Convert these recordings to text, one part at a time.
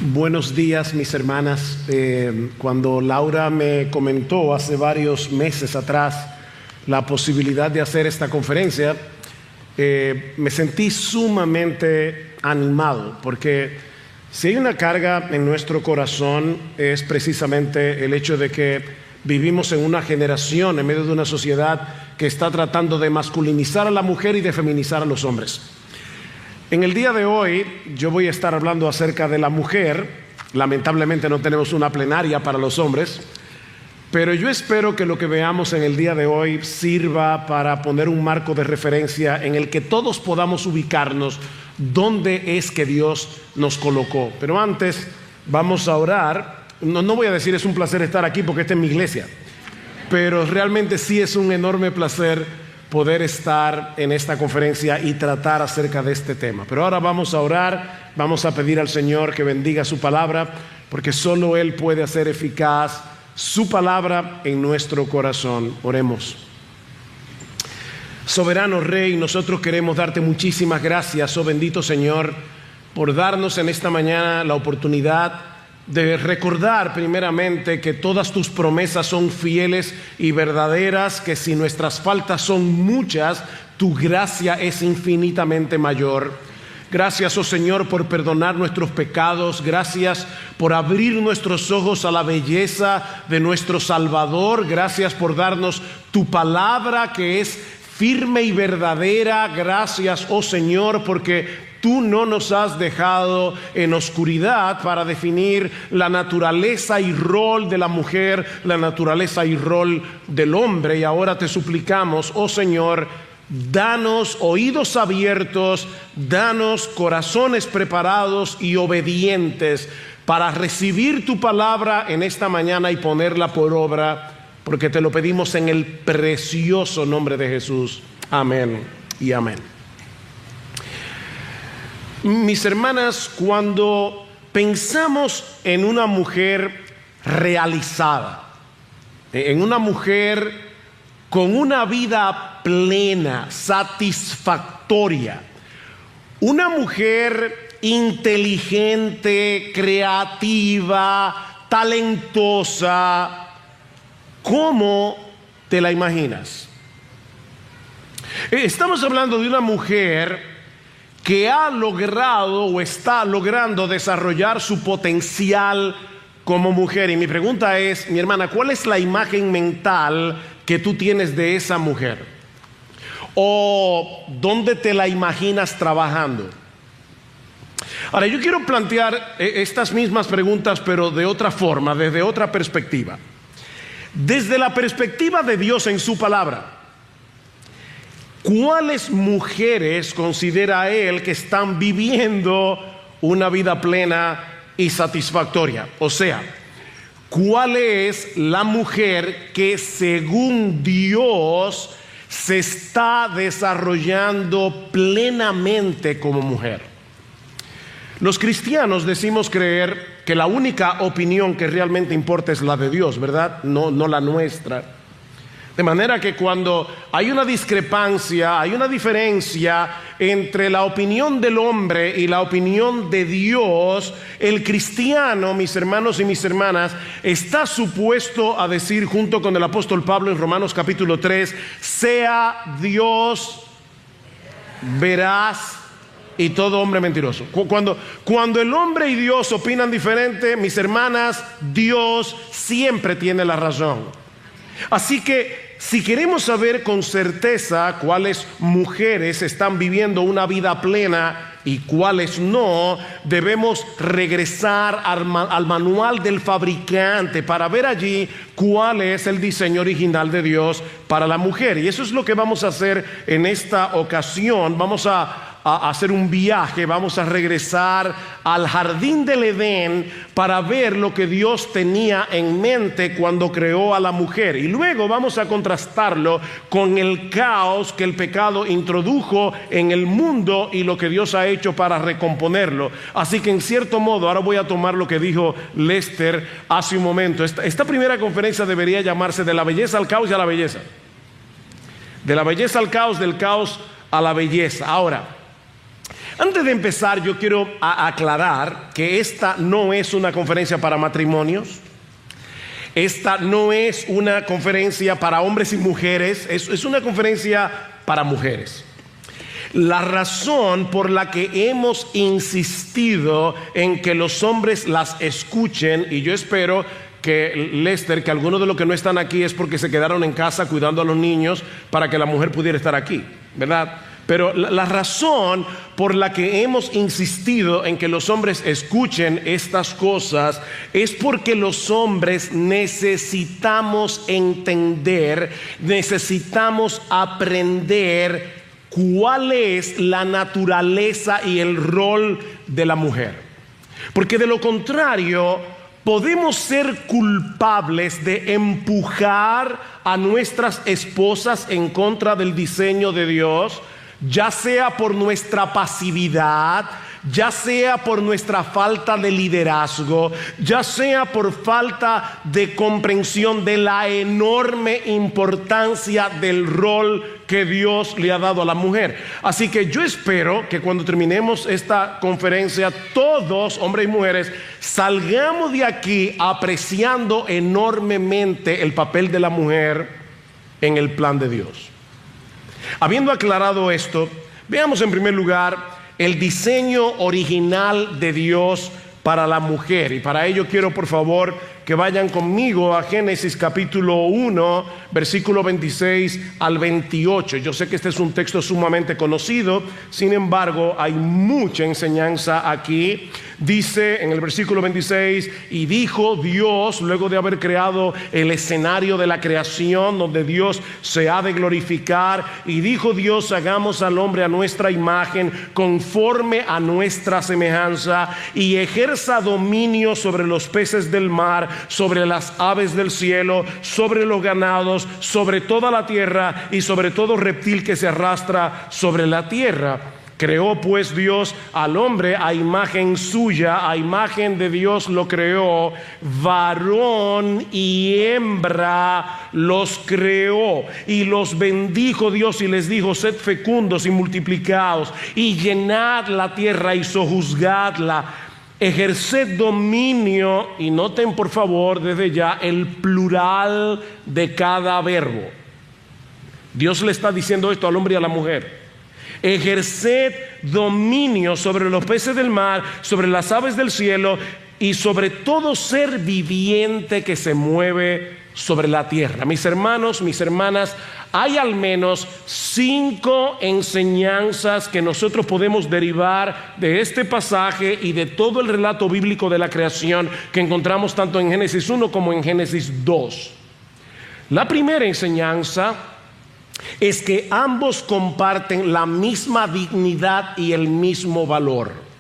Buenos días, mis hermanas. Cuando Laura me comentó hace varios meses atrás la posibilidad de hacer esta conferencia, me sentí sumamente animado, porque si hay una carga en nuestro corazón es precisamente el hecho de que vivimos en una generación, en medio de una sociedad que está tratando de masculinizar a la mujer y de feminizar a los hombres. En el día de hoy yo voy a estar hablando acerca de la mujer. Lamentablemente no tenemos una plenaria para los hombres, pero yo espero que lo que veamos en el día de hoy sirva para poner un marco de referencia en el que todos podamos ubicarnos dónde es que Dios nos colocó. Pero antes vamos a orar. No voy a decir es un placer estar aquí porque esta es mi iglesia, pero realmente sí es un enorme placer poder estar en esta conferencia y tratar acerca de este tema. Pero ahora vamos a orar, vamos a pedir al Señor que bendiga su palabra, porque solo Él puede hacer eficaz su palabra en nuestro corazón. Oremos. Soberano Rey, nosotros queremos darte muchísimas gracias, oh bendito Señor, por darnos en esta mañana la oportunidad de recordar primeramente que todas tus promesas son fieles y verdaderas, que si nuestras faltas son muchas, tu gracia es infinitamente mayor. Gracias, oh Señor, por perdonar nuestros pecados. Gracias por abrir nuestros ojos a la belleza de nuestro Salvador. Gracias por darnos tu palabra que es firme y verdadera. Gracias, oh Señor, porque tú no nos has dejado en oscuridad para definir la naturaleza y rol de la mujer, la naturaleza y rol del hombre. Y ahora te suplicamos, oh Señor, danos oídos abiertos, danos corazones preparados y obedientes para recibir tu palabra en esta mañana y ponerla por obra, porque te lo pedimos en el precioso nombre de Jesús. Amén y amén. Mis hermanas, cuando pensamos en una mujer realizada, en una mujer con una vida plena, satisfactoria, una mujer inteligente, creativa, talentosa, ¿cómo te la imaginas? Estamos hablando de una mujer que ha logrado o está logrando desarrollar su potencial como mujer. Y mi pregunta es, mi hermana, ¿cuál es la imagen mental que tú tienes de esa mujer? ¿O dónde te la imaginas trabajando? Ahora, yo quiero plantear estas mismas preguntas, pero de otra forma, desde otra perspectiva. Desde la perspectiva de Dios en su palabra, ¿cuáles mujeres considera Él que están viviendo una vida plena y satisfactoria? O sea, ¿cuál es la mujer que según Dios se está desarrollando plenamente como mujer? Los cristianos decimos creer que la única opinión que realmente importa es la de Dios, ¿verdad? No la nuestra. De manera que cuando hay una discrepancia, hay una diferencia entre la opinión del hombre y la opinión de Dios, el cristiano, mis hermanos y mis hermanas, está supuesto a decir junto con el apóstol Pablo en Romanos capítulo 3, sea Dios veraz y todo hombre mentiroso. Cuando el hombre y Dios opinan diferente, mis hermanas, Dios siempre tiene la razón. Así que si queremos saber con certeza cuáles mujeres están viviendo una vida plena y cuáles no, debemos regresar al manual del fabricante para ver allí cuál es el diseño original de Dios para la mujer. Y eso es lo que vamos a hacer en esta ocasión. Vamos a hacer un viaje, vamos a regresar al jardín del Edén para ver lo que Dios tenía en mente cuando creó a la mujer, y luego vamos a contrastarlo con el caos que el pecado introdujo en el mundo y lo que Dios ha hecho para recomponerlo. Así que en cierto modo, ahora voy a tomar lo que dijo Lester hace un momento. Esta primera conferencia debería llamarse de la belleza al caos y a la belleza, de la belleza al caos, del caos a la belleza. Ahora, Antes de empezar, yo quiero aclarar que esta no es una conferencia para matrimonios. Esta no es una conferencia para hombres y mujeres, es una conferencia para mujeres. La razón por la que hemos insistido en que los hombres las escuchen, y yo espero que Lester, que algunos de los que no están aquí es porque se quedaron en casa cuidando a los niños para que la mujer pudiera estar aquí, ¿verdad? Pero la razón por la que hemos insistido en que los hombres escuchen estas cosas es porque los hombres necesitamos entender, necesitamos aprender cuál es la naturaleza y el rol de la mujer. Porque de lo contrario, podemos ser culpables de empujar a nuestras esposas en contra del diseño de Dios, ya sea por nuestra pasividad, ya sea por nuestra falta de liderazgo, ya sea por falta de comprensión de la enorme importancia del rol que Dios le ha dado a la mujer. Así que yo espero que cuando terminemos esta conferencia, todos, hombres y mujeres, salgamos de aquí apreciando enormemente el papel de la mujer en el plan de Dios. Habiendo aclarado esto, veamos en primer lugar el diseño original de Dios para la mujer. Y para ello quiero, por favor, que vayan conmigo a Génesis capítulo 1, versículo 26 al 28. Yo sé que este es un texto sumamente conocido, sin embargo, hay mucha enseñanza aquí. Dice en el versículo 26, y dijo Dios, luego de haber creado el escenario de la creación donde Dios se ha de glorificar, y dijo Dios, hagamos al hombre a nuestra imagen, conforme a nuestra semejanza, y ejerza dominio sobre los peces del mar, sobre las aves del cielo, sobre los ganados, sobre toda la tierra y sobre todo reptil que se arrastra sobre la tierra. Creó pues Dios al hombre a imagen suya, a imagen de Dios lo creó, varón y hembra los creó, y los bendijo Dios y les dijo, sed fecundos y multiplicaos y llenad la tierra y sojuzgadla, ejerced dominio. Y noten por favor desde ya el plural de cada verbo. Dios le está diciendo esto al hombre y a la mujer. Ejerced dominio sobre los peces del mar, sobre las aves del cielo y sobre todo ser viviente que se mueve sobre la tierra. Mis hermanos, mis hermanas, hay al menos 5 enseñanzas que nosotros podemos derivar de este pasaje y de todo el relato bíblico de la creación que encontramos tanto en Génesis 1 como en Génesis 2. La primera enseñanza es que ambos comparten la misma dignidad y el mismo valor.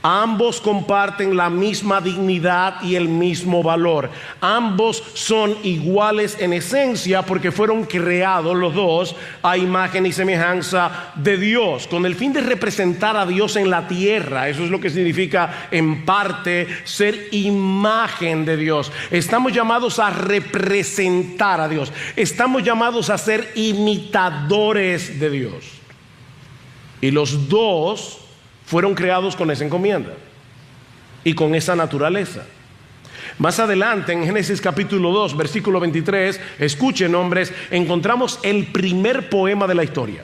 Ambos comparten la misma dignidad y el mismo valor. Ambos son iguales en esencia porque fueron creados los dos a imagen y semejanza de Dios, con el fin de representar a Dios en la tierra. Eso es lo que significa en parte ser imagen de Dios. Estamos llamados a representar a Dios. Estamos llamados a ser imitadores de Dios. Y los dos fueron creados con esa encomienda y con esa naturaleza. Más adelante en Génesis capítulo 2 versículo 23, escuchen hombres, encontramos el primer poema de la historia,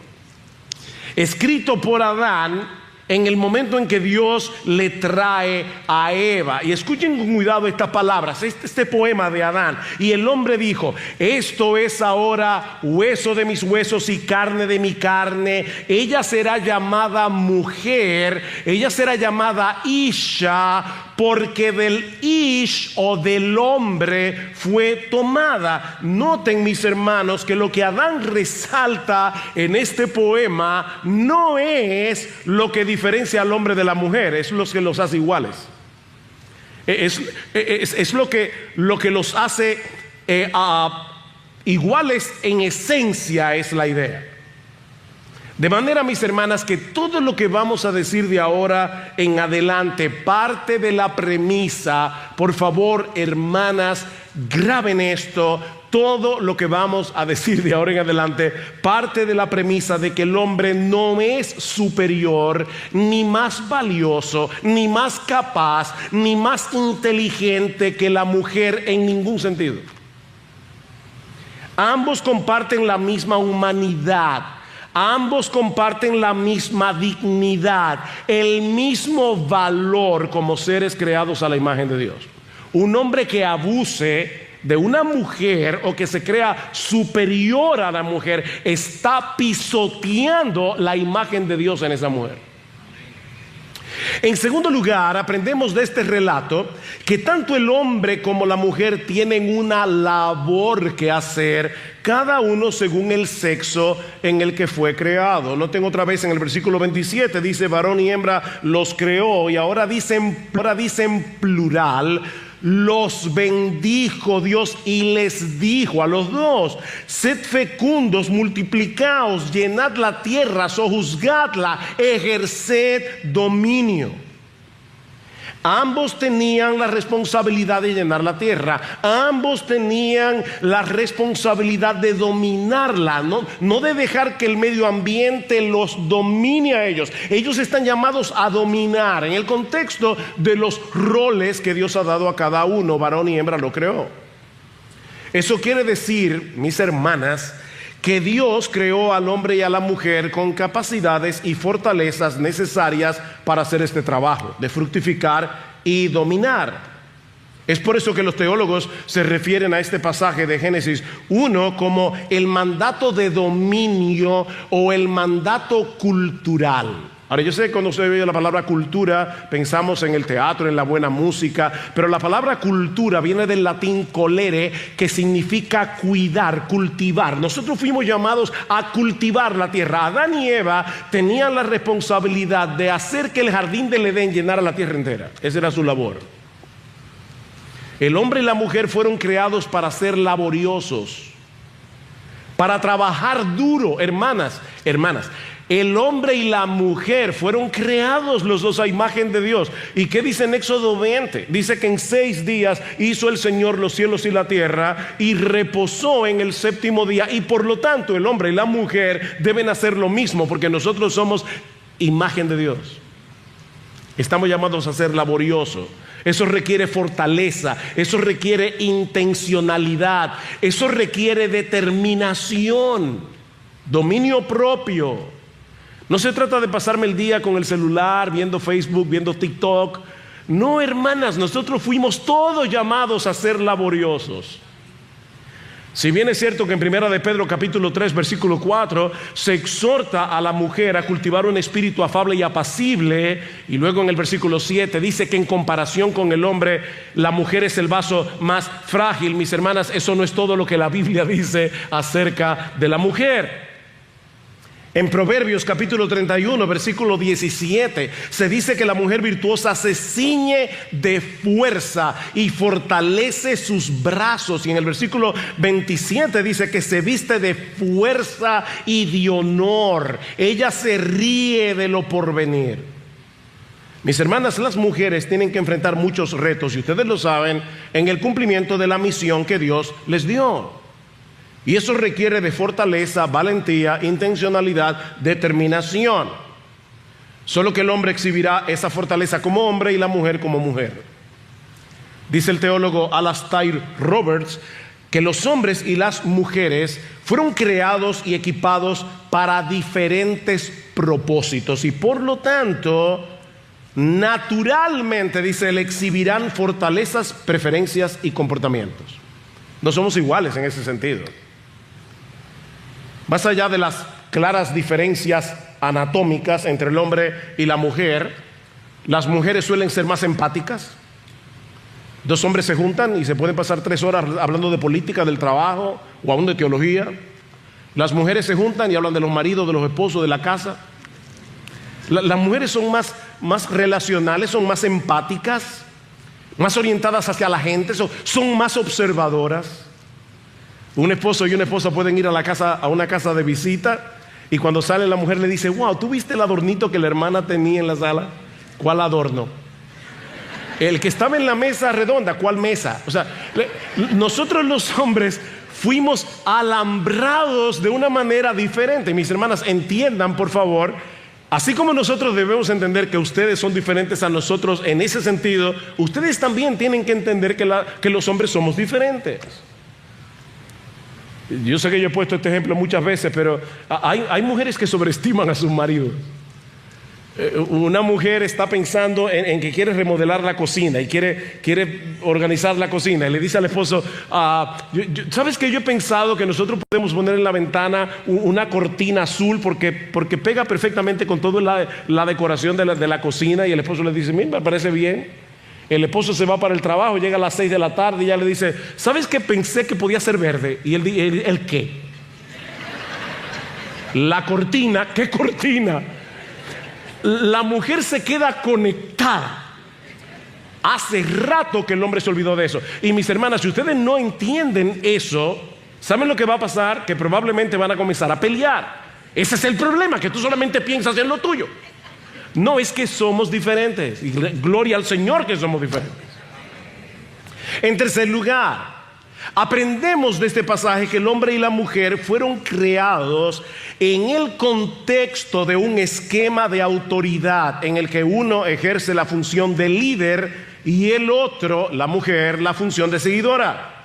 escrito por Adán en el momento en que Dios le trae a Eva. Y escuchen con cuidado estas palabras, este poema de Adán. Y el hombre dijo, esto es ahora hueso de mis huesos y carne de mi carne. Ella será llamada mujer, ella será llamada Isha, porque del Ish o del hombre fue tomada. Noten, mis hermanos, que lo que Adán resalta en este poema no es lo que diferencia al hombre de la mujer, es lo que los hace iguales. Es lo que los hace iguales en esencia, es la idea. De manera, mis hermanas, que todo lo que vamos a decir de ahora en adelante parte de la premisa. Por favor, hermanas, graben esto. Todo lo que vamos a decir de ahora en adelante parte de la premisa de que el hombre no es superior, ni más valioso, ni más capaz, ni más inteligente que la mujer en ningún sentido. Ambos comparten la misma humanidad. Ambos comparten la misma dignidad, el mismo valor como seres creados a la imagen de Dios. Un hombre que abuse de una mujer o que se crea superior a la mujer está pisoteando la imagen de Dios en esa mujer. En segundo lugar, aprendemos de este relato que tanto el hombre como la mujer tienen una labor que hacer, cada uno según el sexo en el que fue creado. Noten otra vez en el versículo 27, dice varón y hembra los creó, y ahora dicen plural. Los bendijo Dios y les dijo a los dos: sed fecundos, multiplicaos, llenad la tierra, sojuzgadla, ejerced dominio. Ambos tenían la responsabilidad de llenar la tierra. Ambos tenían la responsabilidad de dominarla, no de dejar que el medio ambiente los domine a ellos. Ellos están llamados a dominar en el contexto de los roles que Dios ha dado a cada uno. Varón y hembra lo creó. Eso quiere decir, mis hermanas, que Dios creó al hombre y a la mujer con capacidades y fortalezas necesarias para hacer este trabajo de fructificar y dominar. Es por eso que los teólogos se refieren a este pasaje de Génesis 1 como el mandato de dominio o el mandato cultural. Ahora, yo sé que cuando se oye la palabra cultura pensamos en el teatro, en la buena música, pero la palabra cultura viene del latín colere, que significa cuidar, cultivar. Nosotros fuimos llamados a cultivar la tierra. Adán y Eva tenían la responsabilidad de hacer que el jardín del Edén llenara la tierra entera. Esa era su labor. El hombre y la mujer fueron creados para ser laboriosos, para trabajar duro. Hermanas, el hombre y la mujer fueron creados los dos a imagen de Dios. ¿Y qué dice en Éxodo 20? Dice que en 6 días hizo el Señor los cielos y la tierra y reposó en el séptimo día. Y por lo tanto el hombre y la mujer deben hacer lo mismo, porque nosotros somos imagen de Dios. Estamos llamados a ser laboriosos. Eso requiere fortaleza, eso requiere intencionalidad, eso requiere determinación, dominio propio. No se trata de pasarme el día con el celular, viendo Facebook, viendo TikTok. No, hermanas, nosotros fuimos todos llamados a ser laboriosos. Si bien es cierto que en 1 de Pedro capítulo 3 versículo 4 se exhorta a la mujer a cultivar un espíritu afable y apacible, y luego en el versículo 7 dice que en comparación con el hombre la mujer es el vaso más frágil. Mis hermanas, eso no es todo lo que la Biblia dice acerca de la mujer. En Proverbios capítulo 31 versículo 17 se dice que la mujer virtuosa se ciñe de fuerza y fortalece sus brazos, y en el versículo 27 dice que se viste de fuerza y de honor. Ella se ríe de lo porvenir. Mis hermanas, las mujeres tienen que enfrentar muchos retos, y ustedes lo saben, en el cumplimiento de la misión que Dios les dio. Y eso requiere de fortaleza, valentía, intencionalidad, determinación. Solo que el hombre exhibirá esa fortaleza como hombre y la mujer como mujer. Dice el teólogo Alastair Roberts que los hombres y las mujeres fueron creados y equipados para diferentes propósitos, y por lo tanto, naturalmente, dice él, exhibirán fortalezas, preferencias y comportamientos. No somos iguales en ese sentido. Más allá de las claras diferencias anatómicas entre el hombre y la mujer, las mujeres suelen ser más empáticas. Dos hombres se juntan y se pueden pasar 3 horas hablando de política, del trabajo o aún de teología. Las mujeres se juntan y hablan de los maridos, de los esposos, de la casa. Las mujeres son más relacionales, son más empáticas, más orientadas hacia la gente, son más observadoras. Un esposo y una esposa pueden ir a una casa de visita Y cuando sale la mujer le dice, wow, ¿tú viste el adornito que la hermana tenía en la sala? ¿Cuál adorno? El que estaba en la mesa redonda. ¿Cuál mesa? O sea, nosotros los hombres fuimos alambrados de una manera diferente. Mis hermanas, entiendan por favor, así como nosotros debemos entender que ustedes son diferentes a nosotros en ese sentido, ustedes también tienen que entender que los hombres somos diferentes. Yo sé que yo he puesto este ejemplo muchas veces, pero hay mujeres que sobreestiman a sus maridos. Una mujer está pensando en que quiere remodelar la cocina y quiere organizar la cocina y le dice al esposo, ¿sabes qué? Yo he pensado que nosotros podemos poner en la ventana una cortina azul porque pega perfectamente con toda la decoración de la cocina. Y el esposo le dice, mira, me parece bien. El esposo se va para el trabajo, llega a las 6 de la tarde y ella le dice, ¿sabes qué? Pensé que podía ser verde. Y ¿el qué? La cortina. ¿Qué cortina? La mujer se queda conectada. Hace rato que el hombre se olvidó de eso. Y mis hermanas, si ustedes no entienden eso, ¿saben lo que va a pasar? Que probablemente van a comenzar a pelear. Ese es el problema, que tú solamente piensas en lo tuyo. No, es que somos diferentes. Y gloria al Señor que somos diferentes. En tercer lugar, aprendemos de este pasaje que el hombre y la mujer fueron creados en el contexto de un esquema de autoridad en el que uno ejerce la función de líder y el otro, la mujer, la función de seguidora.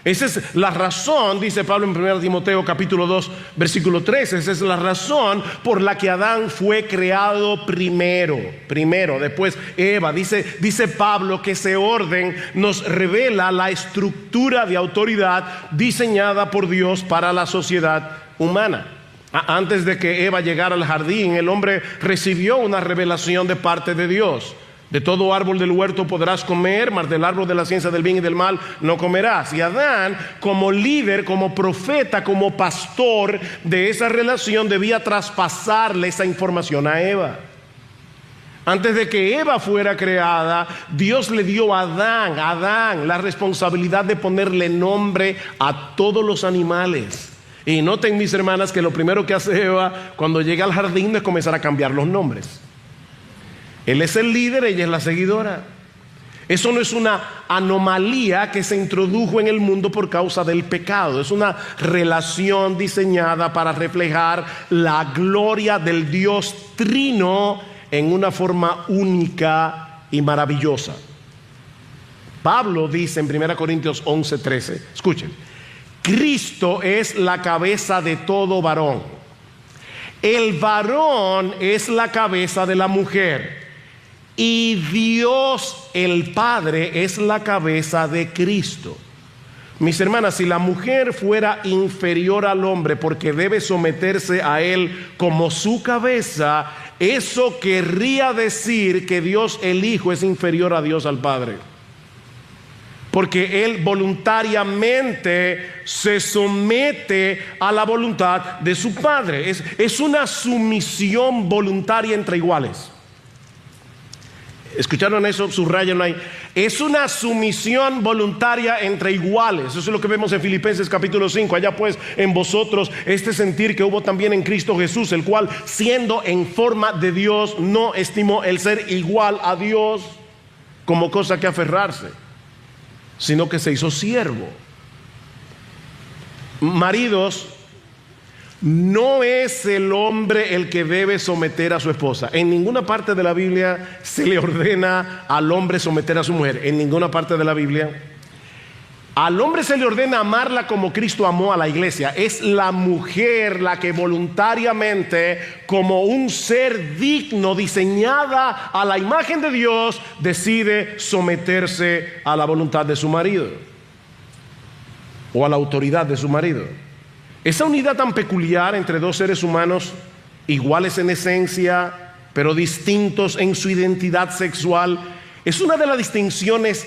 Esa es la razón, dice Pablo en 1 Timoteo capítulo 2 versículo 13, esa es la razón por la que Adán fue creado primero, después Eva. Dice Pablo que ese orden nos revela la estructura de autoridad diseñada por Dios para la sociedad humana. Antes de que Eva llegara al jardín, el hombre recibió una revelación de parte de Dios. De todo árbol del huerto podrás comer, mas del árbol de la ciencia del bien y del mal no comerás. Y Adán, como líder, como profeta, como pastor de esa relación, debía traspasarle esa información a Eva. Antes de que Eva fuera creada, Dios le dio a Adán la responsabilidad de ponerle nombre a todos los animales. Y noten, mis hermanas, que lo primero que hace Eva cuando llega al jardín es comenzar a cambiar los nombres. Él es el líder, ella es la seguidora. Eso no es una anomalía que se introdujo en el mundo por causa del pecado. Es una relación diseñada para reflejar la gloria del Dios Trino en una forma única y maravillosa. Pablo dice en 1 Corintios 11:13, escuchen, Cristo es la cabeza de todo varón. El varón es la cabeza de la mujer. Y Dios el Padre es la cabeza de Cristo. Mis hermanas, si la mujer fuera inferior al hombre porque debe someterse a él como su cabeza, eso querría decir que Dios el Hijo es inferior a Dios al Padre. Porque él voluntariamente se somete a la voluntad de su Padre. Es una sumisión voluntaria entre iguales. ¿Escucharon eso? Subrayenlo ahí. Es una sumisión voluntaria entre iguales. Eso es lo que vemos en Filipenses capítulo 5. Allá pues en vosotros este sentir que hubo también en Cristo Jesús, el cual siendo en forma de Dios no estimó el ser igual a Dios como cosa que aferrarse, sino que se hizo siervo. Maridos, no es el hombre el que debe someter a su esposa. En ninguna parte de la Biblia se le ordena al hombre someter a su mujer. En ninguna parte de la Biblia. Al hombre se le ordena amarla como Cristo amó a la iglesia. Es la mujer la que voluntariamente, como un ser digno, diseñada a la imagen de Dios, decide someterse a la voluntad de su marido o a la autoridad de su marido. Esa unidad tan peculiar entre dos seres humanos iguales en esencia, pero distintos en su identidad sexual, es una de las distinciones,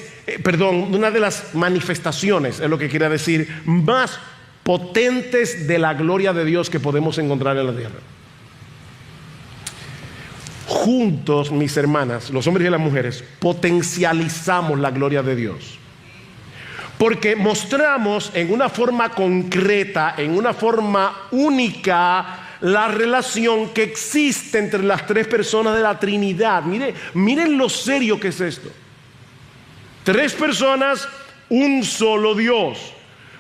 una de las manifestaciones, es lo que quiere decir, más potentes de la gloria de Dios que podemos encontrar en la tierra. Juntos, mis hermanas, los hombres y las mujeres, potencializamos la gloria de Dios. Porque mostramos en una forma concreta, en una forma única, la relación que existe entre las tres personas de la Trinidad. Miren lo serio que es esto. Tres personas, un solo Dios.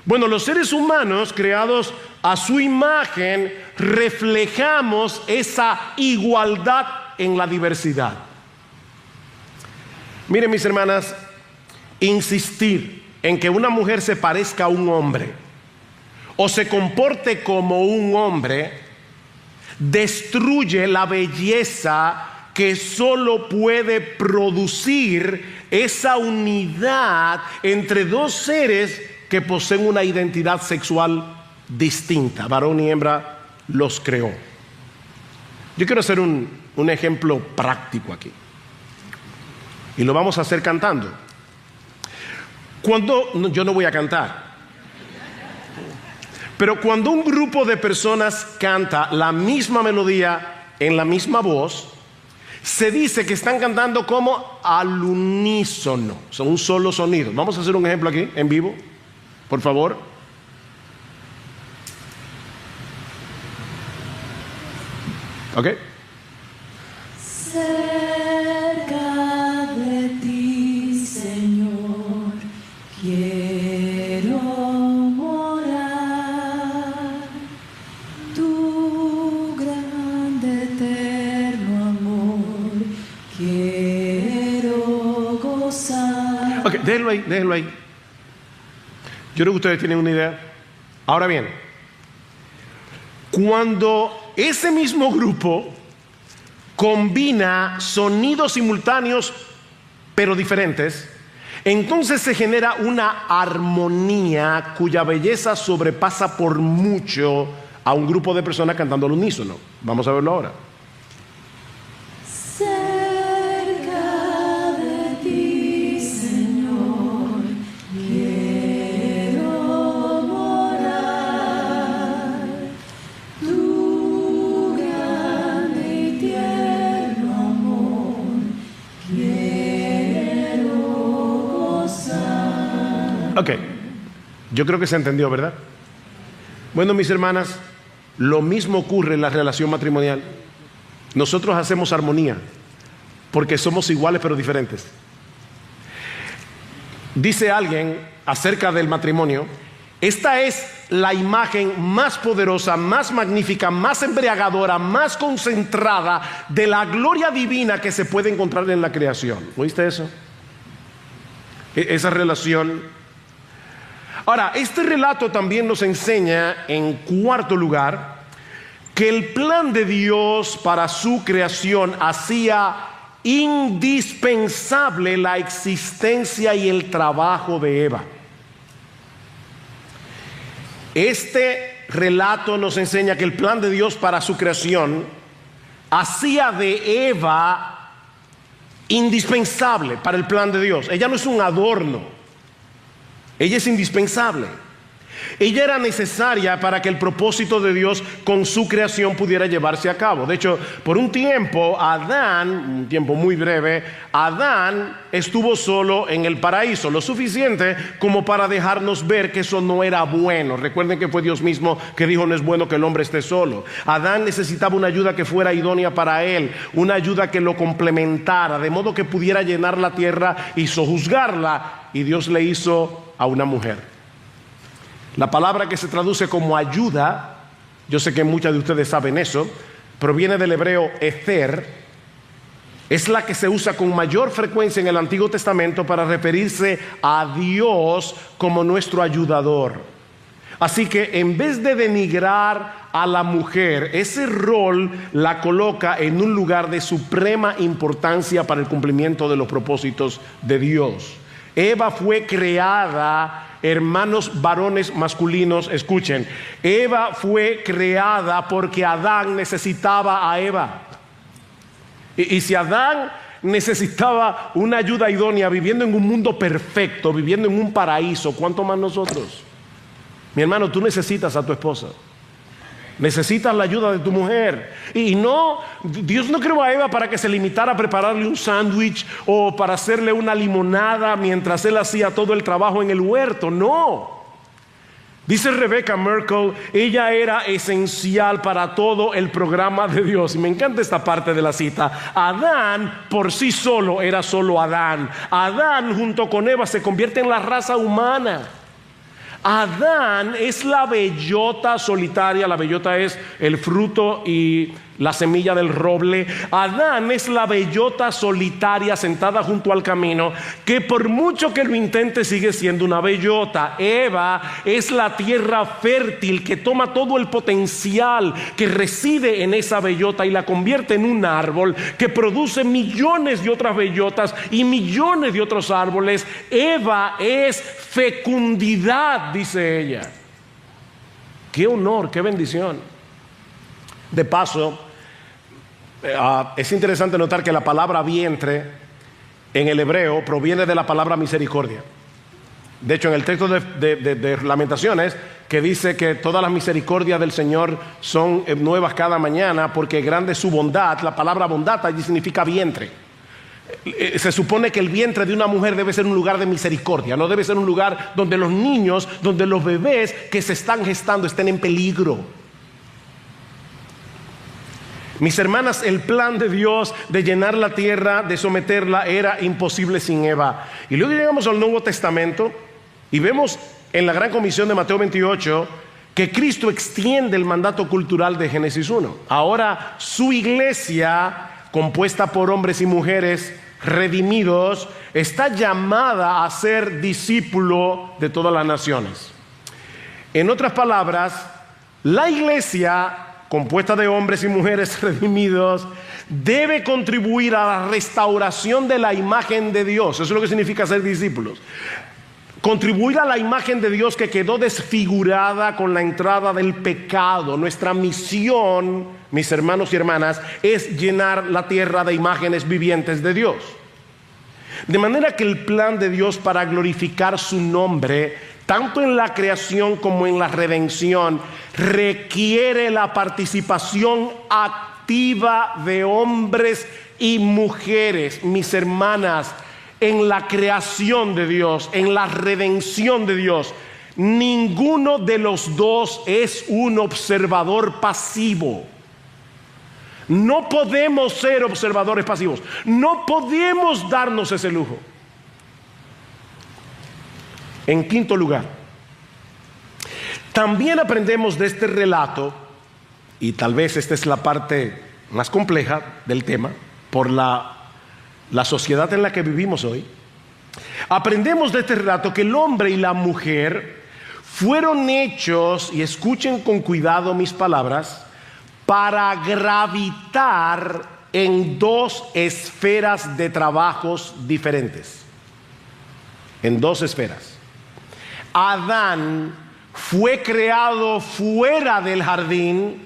Bueno, los seres humanos creados a su imagen reflejamos esa igualdad en la diversidad. Miren, mis hermanas, insistir en que una mujer se parezca a un hombre o se comporte como un hombre destruye la belleza que solo puede producir esa unidad entre dos seres que poseen una identidad sexual distinta. Varón y hembra los creó. Yo quiero hacer un ejemplo práctico aquí. Y lo vamos a hacer cantando. Yo no voy a cantar. Pero cuando un grupo de personas canta la misma melodía en la misma voz, se dice que están cantando como al unísono. Son un solo sonido. Vamos a hacer un ejemplo aquí, en vivo. Por favor. ¿Ok? Cerca de ti, Señor, quiero morar. Tu grande eterno amor quiero gozar. Ok, déjenlo ahí. Yo creo que ustedes tienen una idea. Ahora bien, cuando ese mismo grupo combina sonidos simultáneos pero diferentes, entonces se genera una armonía cuya belleza sobrepasa por mucho a un grupo de personas cantando al unísono. Vamos a verlo ahora. Cerca de ti, Señor, quiero morar. Tu grande y tierno amor quiero gozar. Ok, yo creo que se entendió, ¿verdad? Bueno, mis hermanas, lo mismo ocurre en la relación matrimonial. Nosotros hacemos armonía porque somos iguales pero diferentes. Dice alguien acerca del matrimonio: esta es la imagen más poderosa, más magnífica, más embriagadora, más concentrada de la gloria divina que se puede encontrar en la creación. ¿Oíste eso? Esa relación. Ahora, este relato también nos enseña, en cuarto lugar, que el plan de Dios para su creación hacía indispensable la existencia y el trabajo de Eva. Este relato nos enseña que el plan de Dios para su creación hacía de Eva indispensable para el plan de Dios. Ella no es un adorno. Ella es indispensable. Ella era necesaria para que el propósito de Dios con su creación pudiera llevarse a cabo. De hecho, por un tiempo, un tiempo muy breve, Adán estuvo solo en el paraíso, lo suficiente como para dejarnos ver que eso no era bueno. Recuerden que fue Dios mismo que dijo: no es bueno que el hombre esté solo. Adán necesitaba una ayuda que fuera idónea para él, una ayuda que lo complementara, de modo que pudiera llenar la tierra y sojuzgarla, y Dios le hizo a una mujer. La palabra que se traduce como ayuda, yo sé que muchas de ustedes saben eso, proviene del hebreo ether. Es la que se usa con mayor frecuencia en el Antiguo Testamento para referirse a Dios como nuestro ayudador. Así que en vez de denigrar a la mujer, ese rol la coloca en un lugar de suprema importancia para el cumplimiento de los propósitos de Dios. Eva fue creada, hermanos varones masculinos, escuchen, Eva fue creada porque Adán necesitaba a Eva. Y si Adán necesitaba una ayuda idónea viviendo en un mundo perfecto, viviendo en un paraíso, ¿cuánto más nosotros? Mi hermano, tú necesitas a tu esposa. Necesitas la ayuda de tu mujer. Y no, Dios no creó a Eva para que se limitara a prepararle un sándwich o para hacerle una limonada mientras él hacía todo el trabajo en el huerto. No. Dice Rebecca Merkel, ella era esencial para todo el programa de Dios. Y me encanta esta parte de la cita. Adán por sí solo era solo Adán. Adán junto con Eva se convierte en la raza humana. Adán es la bellota solitaria. La bellota es el fruto y la semilla del roble. Adán es la bellota solitaria sentada junto al camino, que por mucho que lo intente sigue siendo una bellota. Eva es la tierra fértil que toma todo el potencial que reside en esa bellota y la convierte en un árbol que produce millones de otras bellotas y millones de otros árboles. Eva es fecundidad, dice ella. Qué honor, qué bendición. De paso, es interesante notar que la palabra vientre en el hebreo proviene de la palabra misericordia. De hecho, en el texto de Lamentaciones, que dice que todas las misericordias del Señor son nuevas cada mañana porque grande es su bondad, la palabra bondad allí significa vientre. Se supone que el vientre de una mujer debe ser un lugar de misericordia, no debe ser un lugar donde los niños, donde los bebés que se están gestando estén en peligro. Mis hermanas, el plan de Dios de llenar la tierra, de someterla, era imposible sin Eva. Y luego llegamos al Nuevo Testamento y vemos en la Gran Comisión de Mateo 28 que Cristo extiende el mandato cultural de Génesis 1. Ahora su iglesia, compuesta por hombres y mujeres redimidos, está llamada a ser discípulo de todas las naciones. En otras palabras, la iglesia, compuesta de hombres y mujeres redimidos, debe contribuir a la restauración de la imagen de Dios. Eso es lo que significa ser discípulos. Contribuir a la imagen de Dios que quedó desfigurada con la entrada del pecado. Nuestra misión, mis hermanos y hermanas, es llenar la tierra de imágenes vivientes de Dios. De manera que el plan de Dios para glorificar su nombre, tanto en la creación como en la redención, requiere la participación activa de hombres y mujeres, mis hermanas, en la creación de Dios, en la redención de Dios. Ninguno de los dos es un observador pasivo. No podemos ser observadores pasivos. No podemos darnos ese lujo. En quinto lugar, también aprendemos de este relato, y tal vez esta es la parte más compleja del tema, por la sociedad en la que vivimos hoy, aprendemos de este relato que el hombre y la mujer fueron hechos, y escuchen con cuidado mis palabras, para gravitar en dos esferas de trabajos diferentes. En dos esferas. Adán fue creado fuera del jardín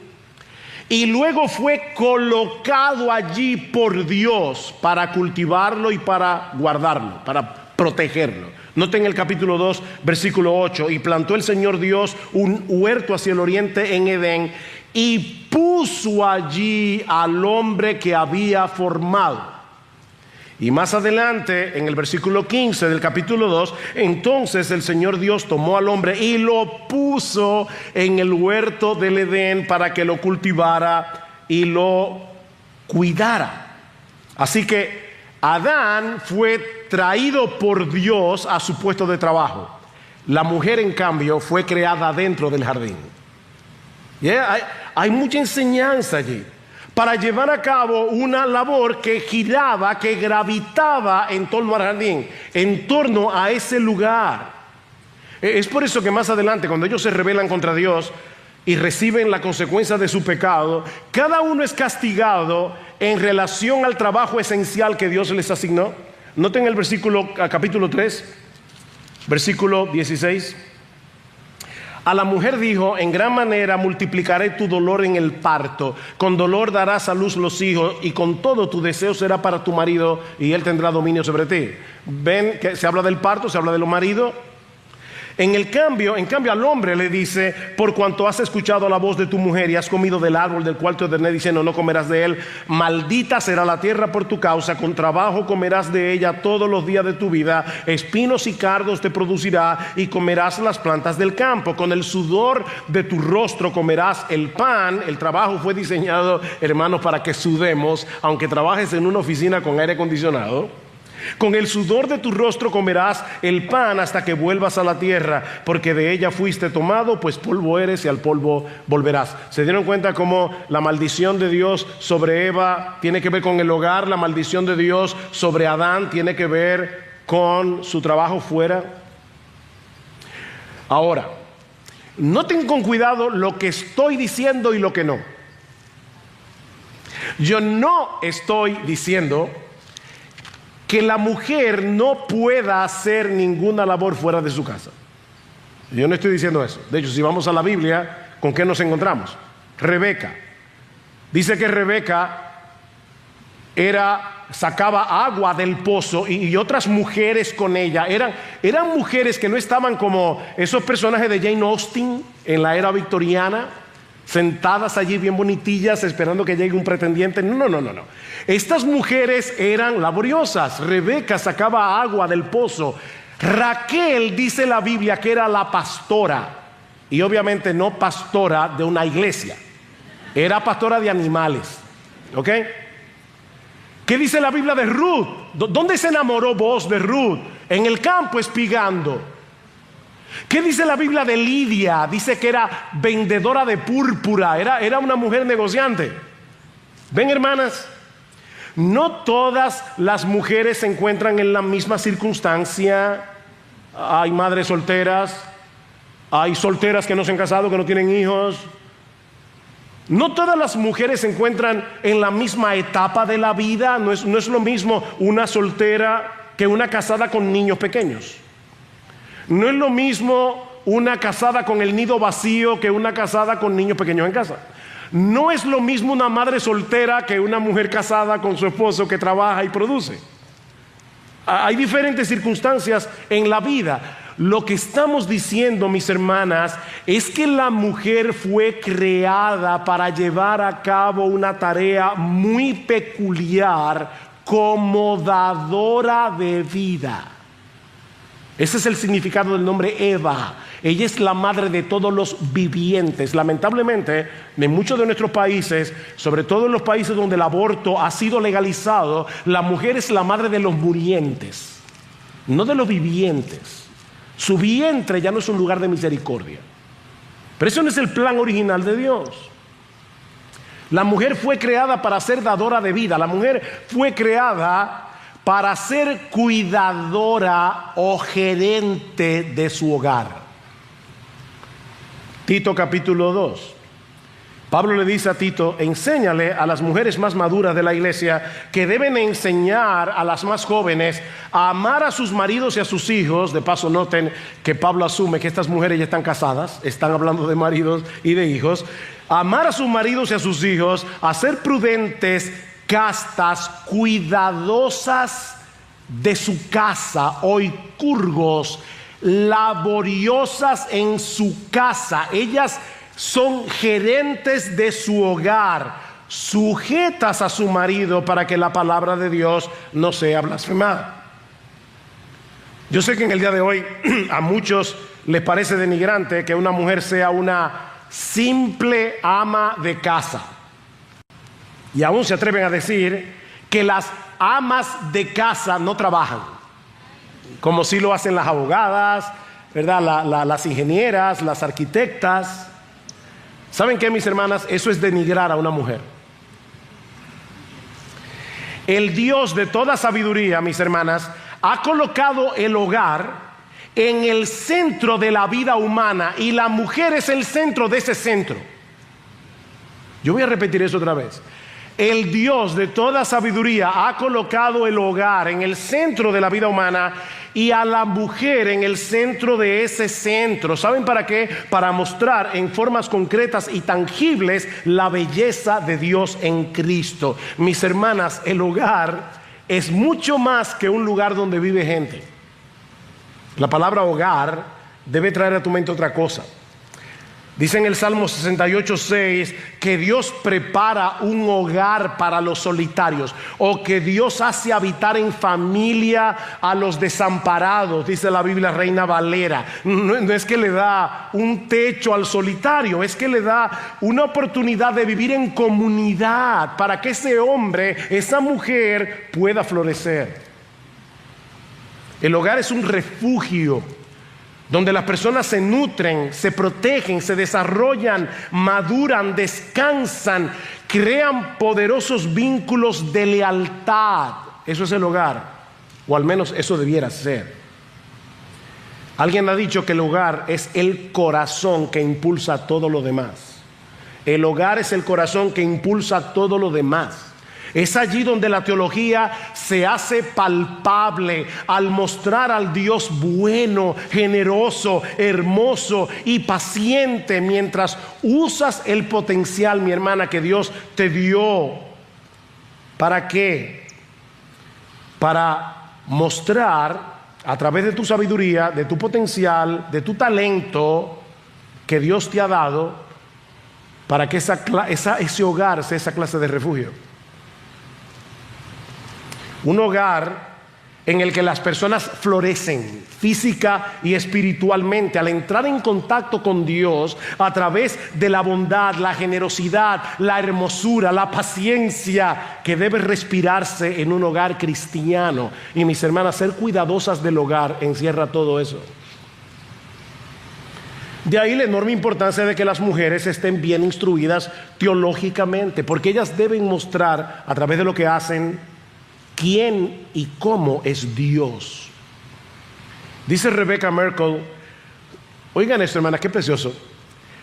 y luego fue colocado allí por Dios para cultivarlo y para guardarlo, para protegerlo. Noten el capítulo 2, versículo 8. Y plantó el Señor Dios un huerto hacia el oriente en Edén y puso allí al hombre que había formado. Y más adelante, en el versículo 15 del capítulo 2, entonces el Señor Dios tomó al hombre y lo puso en el huerto del Edén para que lo cultivara y lo cuidara. Así que Adán fue traído por Dios a su puesto de trabajo. La mujer, en cambio, fue creada dentro del jardín. Hay mucha enseñanza allí para llevar a cabo una labor que giraba, que gravitaba en torno al jardín, en torno a ese lugar. Es por eso que más adelante, cuando ellos se rebelan contra Dios y reciben la consecuencia de su pecado, cada uno es castigado en relación al trabajo esencial que Dios les asignó. Noten el versículo, capítulo 3, versículo 16. A la mujer dijo: en gran manera multiplicaré tu dolor en el parto, con dolor darás a luz los hijos, y con todo tu deseo será para tu marido, y él tendrá dominio sobre ti. Ven que se habla del parto, se habla de los maridos. En cambio al hombre le dice: por cuanto has escuchado la voz de tu mujer y has comido del árbol del cual te ordené diciendo no comerás de él, maldita será la tierra por tu causa, con trabajo comerás de ella todos los días de tu vida, espinos y cardos te producirá y comerás las plantas del campo, con el sudor de tu rostro comerás el pan. El trabajo fue diseñado, hermanos, para que sudemos, aunque trabajes en una oficina con aire acondicionado. Con el sudor de tu rostro comerás el pan hasta que vuelvas a la tierra, porque de ella fuiste tomado, pues polvo eres y al polvo volverás. ¿Se dieron cuenta cómo la maldición de Dios sobre Eva tiene que ver con el hogar? La maldición de Dios sobre Adán tiene que ver con su trabajo fuera. Ahora, noten con cuidado lo que estoy diciendo y lo que no. Yo no estoy diciendo que la mujer no pueda hacer ninguna labor fuera de su casa. Yo no estoy diciendo eso. De hecho, si vamos a la Biblia, ¿con qué nos encontramos? Rebeca. Dice que Rebeca sacaba agua del pozo y otras mujeres con ella. Eran mujeres que no estaban como esos personajes de Jane Austen en la era victoriana, sentadas allí bien bonitillas esperando que llegue un pretendiente. No. Estas mujeres eran laboriosas. Rebeca sacaba agua del pozo. Raquel, dice la Biblia, que era la pastora, y obviamente no pastora de una iglesia, era pastora de animales. ¿Ok? ¿Qué dice la Biblia de Ruth? ¿Dónde se enamoró Boaz de Ruth? En el campo espigando. ¿Qué dice la Biblia de Lidia? Dice que era vendedora de púrpura, era una mujer negociante. ¿Ven, hermanas? No todas las mujeres se encuentran en la misma circunstancia. Hay madres solteras, hay solteras que no se han casado, que no tienen hijos. No todas las mujeres se encuentran en la misma etapa de la vida. No es lo mismo una soltera que una casada con niños pequeños. No es lo mismo una casada con el nido vacío que una casada con niños pequeños en casa. No es lo mismo una madre soltera que una mujer casada con su esposo que trabaja y produce. Hay diferentes circunstancias en la vida. Lo que estamos diciendo, mis hermanas, es que la mujer fue creada para llevar a cabo una tarea muy peculiar como dadora de vida. Ese es el significado del nombre Eva. Ella es la madre de todos los vivientes. Lamentablemente, en muchos de nuestros países, sobre todo en los países donde el aborto ha sido legalizado, la mujer es la madre de los murientes, no de los vivientes. Su vientre ya no es un lugar de misericordia. Pero eso no es el plan original de Dios. La mujer fue creada para ser dadora de vida. La mujer fue creada para ser cuidadora o gerente de su hogar. Tito capítulo 2. Pablo le dice a Tito: enséñale a las mujeres más maduras de la iglesia que deben enseñar a las más jóvenes a amar a sus maridos y a sus hijos. De paso, noten que Pablo asume que estas mujeres ya están casadas, están hablando de maridos y de hijos. Amar a sus maridos y a sus hijos, a ser prudentes, castas, cuidadosas de su casa, oicurgos, laboriosas en su casa. Ellas son gerentes de su hogar, sujetas a su marido para que la palabra de Dios no sea blasfemada. Yo sé que en el día de hoy a muchos les parece denigrante que una mujer sea una simple ama de casa. Y aún se atreven a decir que las amas de casa no trabajan, como si lo hacen las abogadas, ¿verdad? Las ingenieras, las arquitectas. ¿Saben qué, mis hermanas? Eso es denigrar a una mujer. El Dios de toda sabiduría, mis hermanas, ha colocado el hogar en el centro de la vida humana y la mujer es el centro de ese centro. Yo voy a repetir eso otra vez. El Dios de toda sabiduría ha colocado el hogar en el centro de la vida humana y a la mujer en el centro de ese centro. ¿Saben para qué? Para mostrar en formas concretas y tangibles la belleza de Dios en Cristo. Mis hermanas, el hogar es mucho más que un lugar donde vive gente. La palabra hogar debe traer a tu mente otra cosa. Dice en el Salmo 68:6 que Dios prepara un hogar para los solitarios, o que Dios hace habitar en familia a los desamparados, dice la Biblia Reina Valera. No es que le da un techo al solitario, es que le da una oportunidad de vivir en comunidad para que ese hombre, esa mujer pueda florecer. El hogar es un refugio donde las personas se nutren, se protegen, se desarrollan, maduran, descansan, crean poderosos vínculos de lealtad. Eso es el hogar, o al menos eso debiera ser. Alguien ha dicho que el hogar es el corazón que impulsa todo lo demás. El hogar es el corazón que impulsa todo lo demás. Es allí donde la teología se hace palpable al mostrar al Dios bueno, generoso, hermoso y paciente, mientras usas el potencial, mi hermana, que Dios te dio. ¿Para qué? Para mostrar a través de tu sabiduría, de tu potencial, de tu talento que Dios te ha dado, para que ese hogar sea esa clase de refugio. Un hogar en el que las personas florecen física y espiritualmente al entrar en contacto con Dios a través de la bondad, la generosidad, la hermosura, la paciencia que debe respirarse en un hogar cristiano. Y mis hermanas, ser cuidadosas del hogar encierra todo eso. De ahí la enorme importancia de que las mujeres estén bien instruidas teológicamente, porque ellas deben mostrar a través de lo que hacen quién y cómo es Dios. Dice Rebecca Merkel, oigan esto, hermana, qué precioso.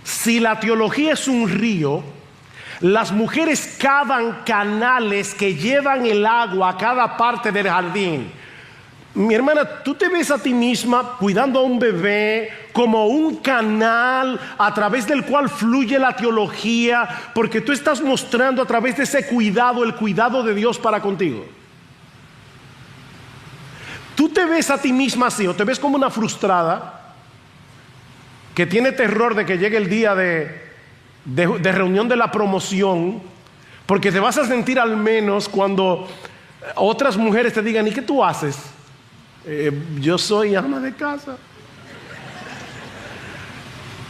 Si la teología es un río, las mujeres cavan canales que llevan el agua a cada parte del jardín. Mi hermana, tú te ves a ti misma cuidando a un bebé como un canal a través del cual fluye la teología, porque tú estás mostrando a través de ese cuidado el cuidado de Dios para contigo. Tú te ves a ti misma así, o te ves como una frustrada que tiene terror de que llegue el día de reunión de la promoción, porque te vas a sentir al menos cuando otras mujeres te digan, ¿y qué tú haces? Yo soy ama de casa.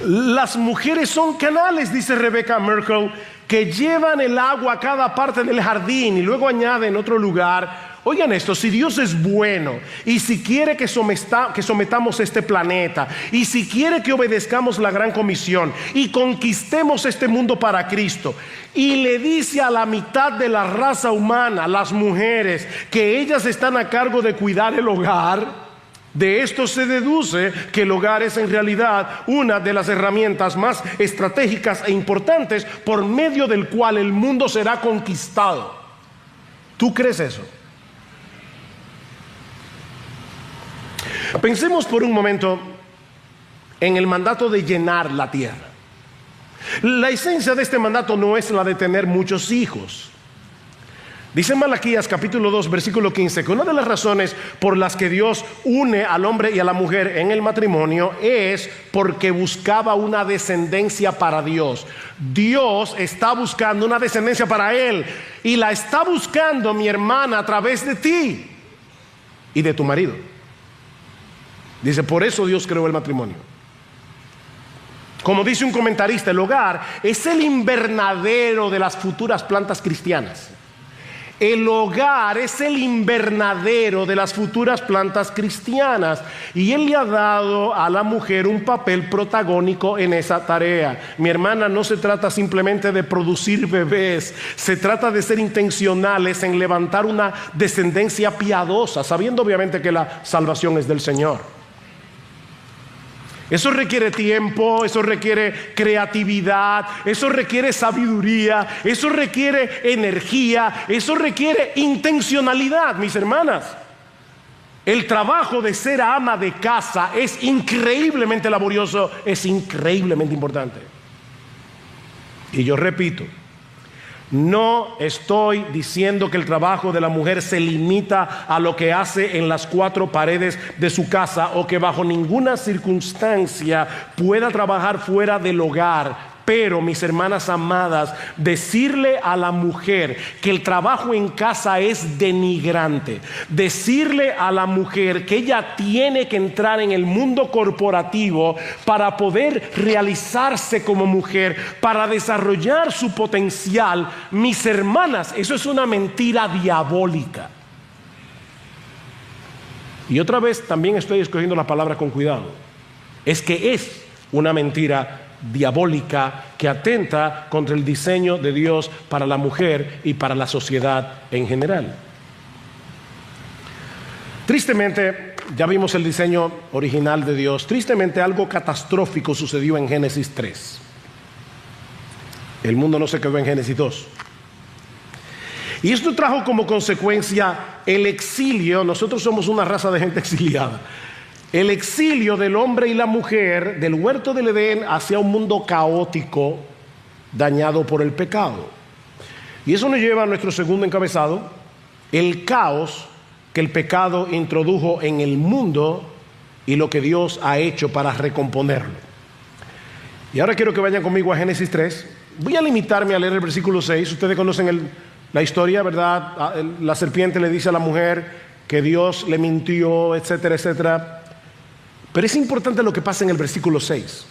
Las mujeres son canales, dice Rebecca Merkel, que llevan el agua a cada parte del jardín, y luego añade en otro lugar, oigan esto, si Dios es bueno y si quiere que sometamos este planeta, y si quiere que obedezcamos la gran comisión y conquistemos este mundo para Cristo, y le dice a la mitad de la raza humana, las mujeres, que ellas están a cargo de cuidar el hogar, de esto se deduce que el hogar es en realidad una de las herramientas más estratégicas e importantes por medio del cual el mundo será conquistado. ¿Tú crees eso? Pensemos por un momento en el mandato de llenar la tierra. La esencia de este mandato no es la de tener muchos hijos. Dice en Malaquías capítulo 2 versículo 15 que una de las razones por las que Dios une al hombre y a la mujer en el matrimonio es porque buscaba una descendencia para Dios. Dios está buscando una descendencia para Él, y la está buscando, mi hermana, a través de ti y de tu marido. Dice, por eso Dios creó el matrimonio. Como dice un comentarista, el hogar es el invernadero de las futuras plantas cristianas. El hogar es el invernadero de las futuras plantas cristianas, y Él le ha dado a la mujer un papel protagónico en esa tarea. Mi hermana, no se trata simplemente de producir bebés, se trata de ser intencionales en levantar una descendencia piadosa, sabiendo obviamente que la salvación es del Señor. Eso requiere tiempo, eso requiere creatividad, eso requiere sabiduría, eso requiere energía, eso requiere intencionalidad, mis hermanas. El trabajo de ser ama de casa es increíblemente laborioso, es increíblemente importante. Y yo repito, No estoy diciendo que el trabajo de la mujer se limita a lo que hace en las cuatro paredes de su casa o que bajo ninguna circunstancia pueda trabajar fuera del hogar. Pero, mis hermanas amadas, decirle a la mujer que el trabajo en casa es denigrante, decirle a la mujer que ella tiene que entrar en el mundo corporativo para poder realizarse como mujer, para desarrollar su potencial, mis hermanas, eso es una mentira diabólica. Y otra vez también estoy escogiendo la palabra con cuidado. Es que es una mentira diabólica que atenta contra el diseño de Dios para la mujer y para la sociedad en general. Tristemente, ya vimos el diseño original de Dios. Tristemente, algo catastrófico sucedió en Génesis 3. El mundo no se quedó en Génesis 2. Y esto trajo como consecuencia el exilio. Nosotros somos una raza de gente exiliada. El exilio del hombre y la mujer del huerto del Edén hacia un mundo caótico, dañado por el pecado. Y eso nos lleva a nuestro segundo encabezado: el caos que el pecado introdujo en el mundo y lo que Dios ha hecho para recomponerlo. Y ahora quiero que vayan conmigo a Génesis 3. Voy a limitarme a leer el versículo 6. Ustedes conocen la historia, ¿verdad? La serpiente le dice a la mujer que Dios le mintió, etcétera, etcétera. Pero es importante lo que pasa en el versículo 6.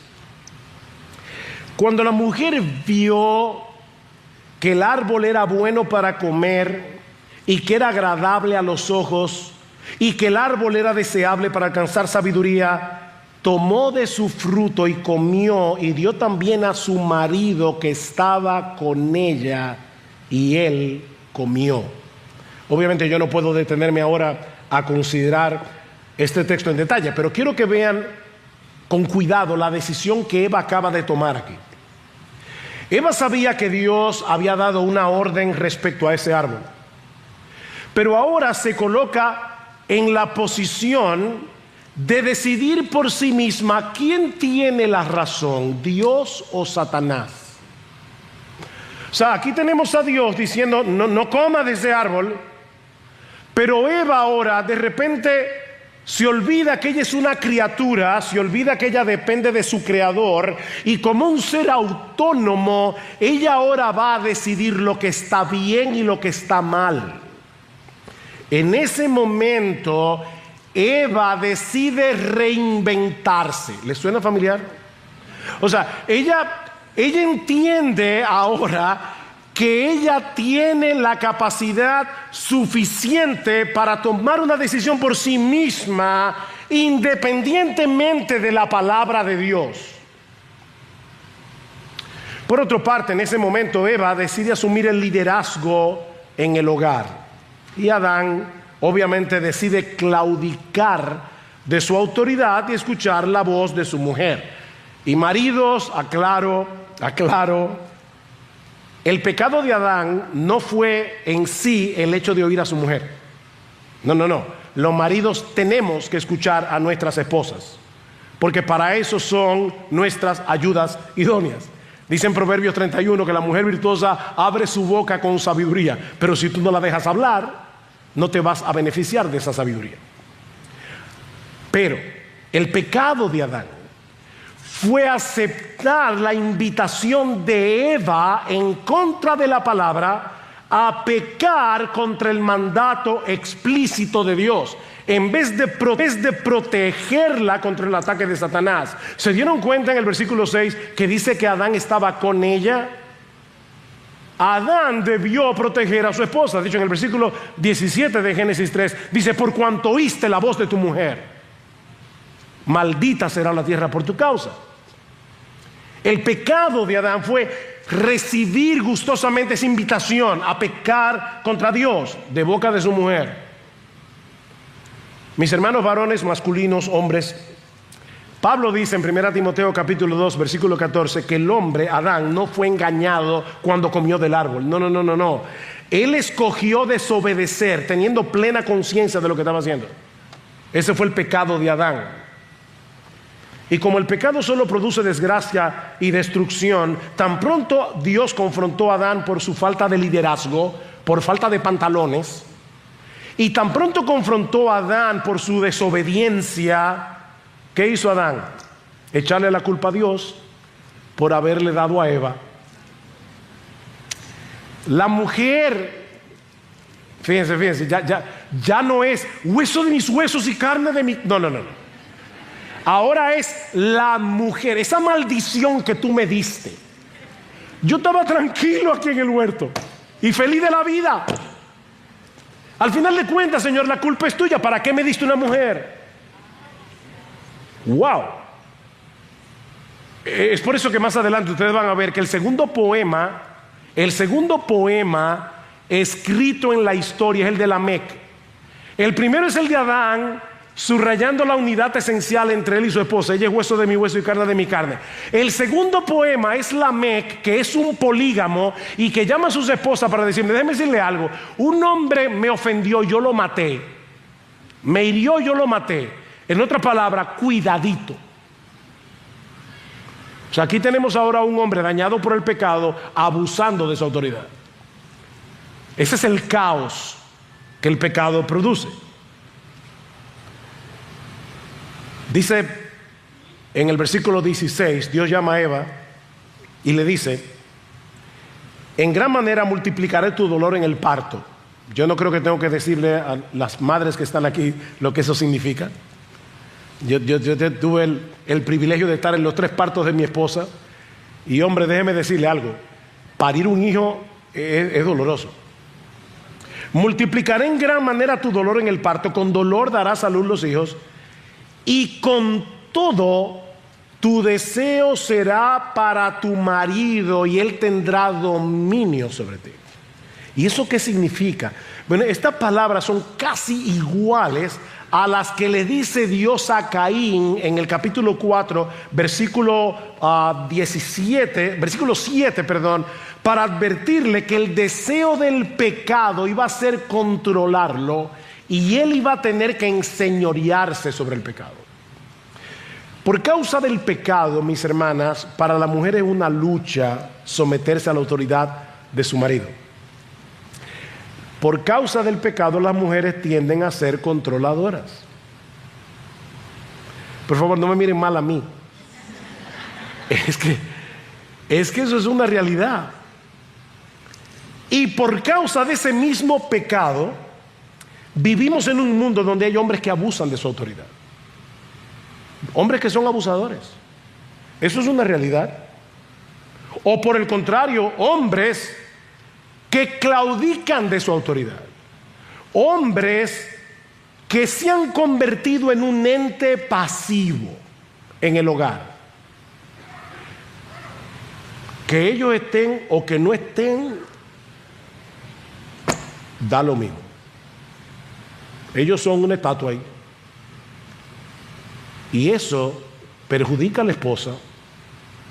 Cuando la mujer vio que el árbol era bueno para comer y que era agradable a los ojos y que el árbol era deseable para alcanzar sabiduría, tomó de su fruto y comió y dio también a su marido que estaba con ella y él comió. Obviamente yo no puedo detenerme ahora a considerar este texto en detalle, pero quiero que vean con cuidado la decisión que Eva acaba de tomar aquí. Eva sabía que Dios había dado una orden respecto a ese árbol, pero ahora se coloca en la posición de decidir por sí misma quién tiene la razón, Dios o Satanás. O sea, aquí tenemos a Dios diciendo no coma de ese árbol, pero Eva ahora de repente se olvida que ella es una criatura, se olvida que ella depende de su creador y como un ser autónomo, ella ahora va a decidir lo que está bien y lo que está mal. En ese momento, Eva decide reinventarse. ¿Les suena familiar? O sea, ella entiende ahora que ella tiene la capacidad suficiente para tomar una decisión por sí misma, independientemente de la palabra de Dios. Por otra parte, en ese momento Eva decide asumir el liderazgo en el hogar y Adán obviamente decide claudicar de su autoridad y escuchar la voz de su mujer. Y maridos, aclaro, el pecado de Adán no fue en sí el hecho de oír a su mujer. No. Los maridos tenemos que escuchar a nuestras esposas, porque para eso son nuestras ayudas idóneas. Dice en Proverbios 31 que la mujer virtuosa abre su boca con sabiduría, pero si tú no la dejas hablar, no te vas a beneficiar de esa sabiduría. Pero el pecado de Adán fue aceptar la invitación de Eva en contra de la palabra a pecar contra el mandato explícito de Dios. En vez de protegerla contra el ataque de Satanás. ¿Se dieron cuenta en el versículo 6 que dice que Adán estaba con ella? Adán debió proteger a su esposa. De hecho, en el versículo 17 de Génesis 3 dice: por cuanto oíste la voz de tu mujer, maldita será la tierra por tu causa. El pecado de Adán fue recibir gustosamente esa invitación a pecar contra Dios de boca de su mujer. Mis hermanos varones, masculinos, hombres, Pablo dice en 1 Timoteo capítulo 2 versículo 14 que el hombre, Adán, no fue engañado cuando comió del árbol. No. Él escogió desobedecer teniendo plena conciencia de lo que estaba haciendo. Ese fue el pecado de Adán. Y como el pecado solo produce desgracia y destrucción, tan pronto Dios confrontó a Adán por su falta de liderazgo, por falta de pantalones, y tan pronto confrontó a Adán por su desobediencia, ¿qué hizo Adán? Echarle la culpa a Dios por haberle dado a Eva. La mujer, fíjense, ya no es hueso de mis huesos y carne de mi... No. Ahora es la mujer, esa maldición que tú me diste. Yo estaba tranquilo aquí en el huerto y feliz de la vida. Al final de cuentas, Señor, la culpa es tuya. ¿Para qué me diste una mujer? ¡Wow! Es por eso que más adelante ustedes van a ver que el segundo poema escrito en la historia es el de Lamec. El primero es el de Adán, subrayando la unidad esencial entre él y su esposa. Ella es hueso de mi hueso y carne de mi carne. El segundo poema es Lamec, que es un polígamo y que llama a sus esposas para decirme, déjeme decirle algo, un hombre me ofendió, yo lo maté, me hirió, yo lo maté. En otra palabra, cuidadito. O sea, aquí tenemos ahora a un hombre dañado por el pecado, abusando de su autoridad. Ese es el caos que el pecado produce. Dice en el versículo 16, Dios llama a Eva y le dice, en gran manera multiplicaré tu dolor en el parto. Yo no creo que tengo que decirle a las madres que están aquí lo que eso significa. Yo tuve el privilegio de estar en los 3 partos de mi esposa y hombre, déjeme decirle algo, parir un hijo es doloroso. Multiplicaré en gran manera tu dolor en el parto, con dolor darás a luz los hijos y con todo tu deseo será para tu marido y él tendrá dominio sobre ti. ¿Y eso qué significa? Bueno, estas palabras son casi iguales a las que le dice Dios a Caín en el capítulo 4, versículo 7, para advertirle que el deseo del pecado iba a ser controlarlo y él iba a tener que enseñorearse sobre el pecado. Por causa del pecado, mis hermanas, para la mujer es una lucha someterse a la autoridad de su marido. Por causa del pecado, las mujeres tienden a ser controladoras. Por favor, no me miren mal a mí. Es que eso es una realidad. Y por causa de ese mismo pecado, vivimos en un mundo donde hay hombres que abusan de su autoridad. Hombres que son abusadores. Eso es una realidad. O por el contrario, hombres que claudican de su autoridad. Hombres que se han convertido en un ente pasivo en el hogar. Que ellos estén o que no estén, da lo mismo. Ellos son una estatua ahí. Y eso perjudica a la esposa,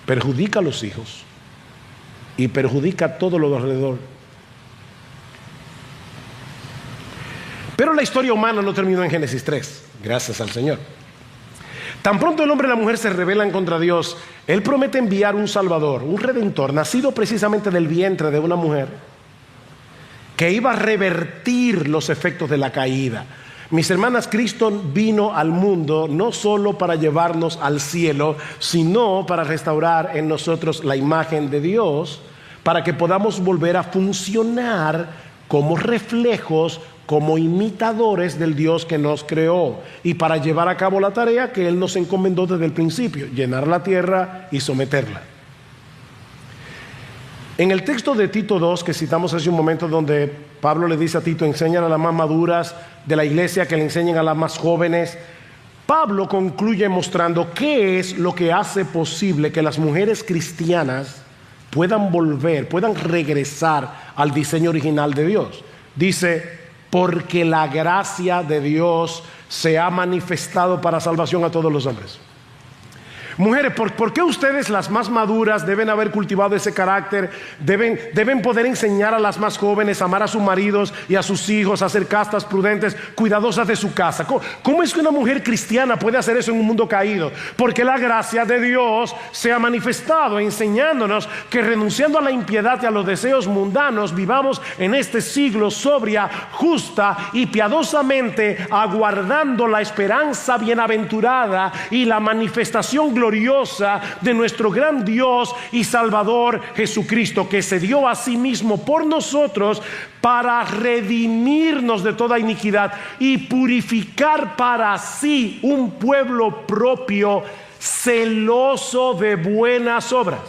perjudica a los hijos y perjudica a todo lo de alrededor. Pero la historia humana no terminó en Génesis 3, gracias al Señor. Tan pronto el hombre y la mujer se rebelan contra Dios, Él promete enviar un Salvador, un Redentor, nacido precisamente del vientre de una mujer, que iba a revertir los efectos de la caída. Mis hermanas, Cristo vino al mundo no solo para llevarnos al cielo, sino para restaurar en nosotros la imagen de Dios, para que podamos volver a funcionar como reflejos, como imitadores del Dios que nos creó, y para llevar a cabo la tarea que Él nos encomendó desde el principio: llenar la tierra y someterla. En el texto de Tito 2 que citamos hace un momento, donde Pablo le dice a Tito, enseñan a las más maduras de la iglesia que le enseñen a las más jóvenes, Pablo concluye mostrando qué es lo que hace posible que las mujeres cristianas puedan volver, puedan regresar al diseño original de Dios. Dice, porque la gracia de Dios se ha manifestado para salvación a todos los hombres. Mujeres, ¿por qué ustedes, las más maduras, deben haber cultivado ese carácter? Deben poder enseñar a las más jóvenes a amar a sus maridos y a sus hijos, a ser castas, prudentes, cuidadosas de su casa. ¿Cómo es que una mujer cristiana puede hacer eso en un mundo caído? Porque la gracia de Dios se ha manifestado enseñándonos que renunciando a la impiedad y a los deseos mundanos, vivamos en este siglo sobria, justa y piadosamente, aguardando la esperanza bienaventurada y la manifestación gloriosa de nuestro gran Dios y Salvador Jesucristo, que se dio a sí mismo por nosotros para redimirnos de toda iniquidad y purificar para sí un pueblo propio, celoso de buenas obras.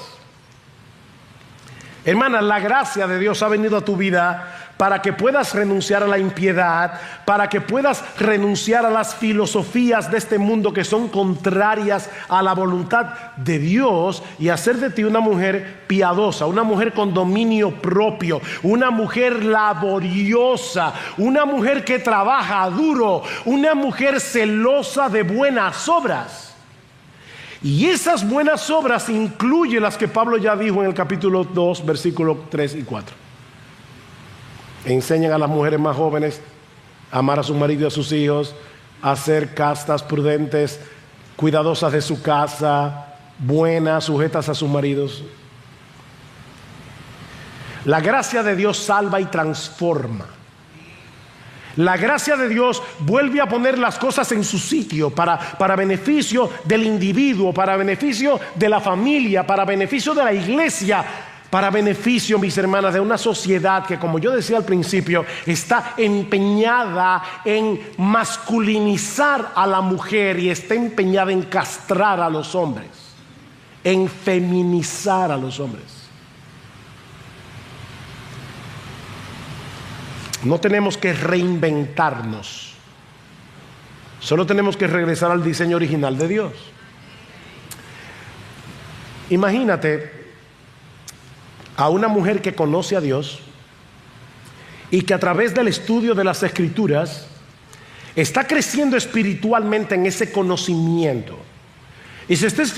Hermana, la gracia de Dios ha venido a tu vida para que puedas renunciar a la impiedad, para que puedas renunciar a las filosofías de este mundo que son contrarias a la voluntad de Dios, y hacer de ti una mujer piadosa, una mujer con dominio propio, una mujer laboriosa, una mujer que trabaja duro, una mujer celosa de buenas obras. Y esas buenas obras incluyen las que Pablo ya dijo en el capítulo 2, versículos 3 y 4. Enseñan a las mujeres más jóvenes a amar a su marido y a sus hijos, a ser castas, prudentes, cuidadosas de su casa, buenas, sujetas a sus maridos. La gracia de Dios salva y transforma. La gracia de Dios vuelve a poner las cosas en su sitio para beneficio del individuo, para beneficio de la familia, para beneficio de la iglesia, para beneficio, mis hermanas, de una sociedad que, como yo decía al principio, está empeñada en masculinizar a la mujer y está empeñada en castrar a los hombres, en feminizar a los hombres. No tenemos que reinventarnos, solo tenemos que regresar al diseño original de Dios. Imagínate a una mujer que conoce a Dios y que a través del estudio de las Escrituras está creciendo espiritualmente en ese conocimiento y se está esforzando